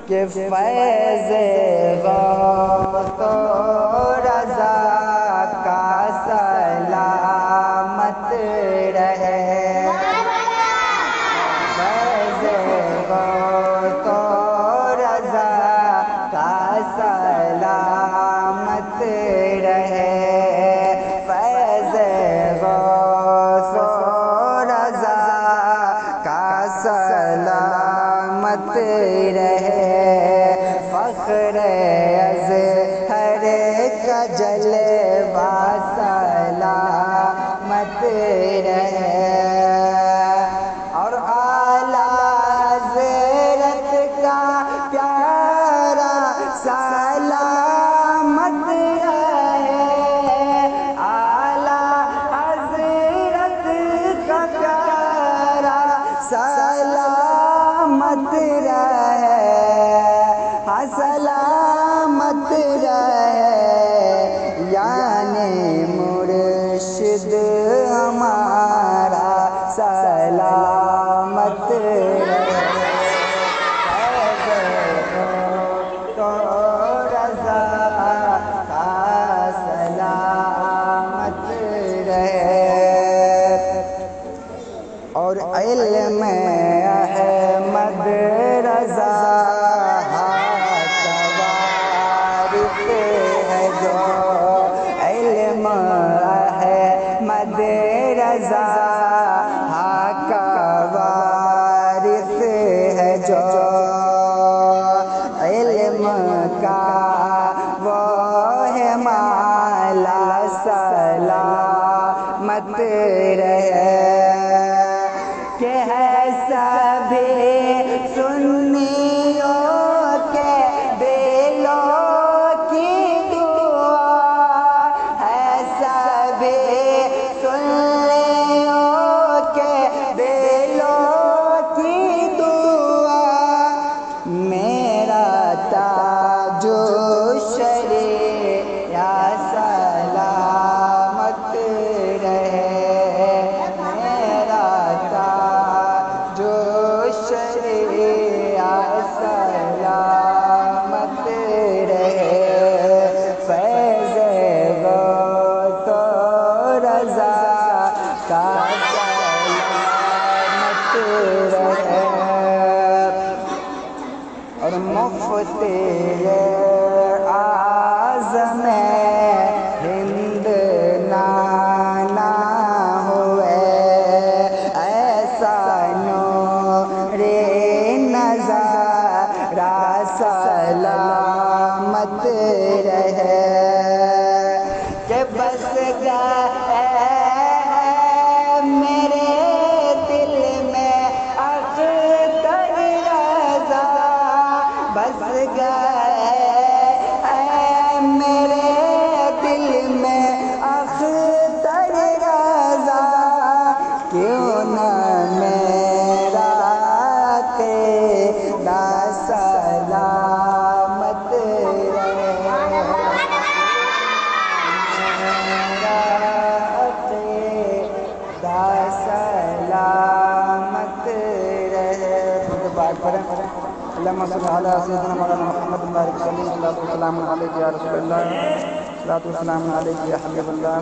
کہ فیض غوث و رضا کا سلامت رہے، فیض غوث و رضا کا سلامت رہے، فیض غوث و رضا کا سلامت رہے، فخر ازہر کا جلوہ سلامت رہے، اور اعلیٰ حضرت کا پیارا سلامت رہے، اعلیٰ حضرت کا پیارا سلامت رہے، سلامت رہے، یعنی مرشد ہمارا سلامت رہے، فیض غوث و رضا کا سلامت رہے، اور علم احمد رضا ہے جو، علم احمد رضا کا وارث ہے جو، علم کا وہ ہے مالا سلامت رہے، کہ ہے سبھی سنیوں کے دلوں کی دعا، ہے سبھی سنیوں کے دلوں کی دعا، میرا تاج الشریعہ سلامت رہے، میرا تاج الشریعہ سلامت رہے، فیض غوث و رضا کا سلامت رہے، اور مفتی اعظم ہند نانا ہوئے، ایسا نور نظارہ سلامت رہے، کہ بس گئے میرے دل میں اختر رضا، بس گئے میرے دل میں اختر رضا، کیوں نہ میرا عقیدہ سلامت رہے، میرا عقیدہ سلامت رہے، خود بات پڑھیں، اللہم صلی علی سیدنا مولانا محمد بارک وسلم، صلاۃ والسلام علیک یا رسول اللہ، صلاۃ والسلام علیک یا حبیب اللہ۔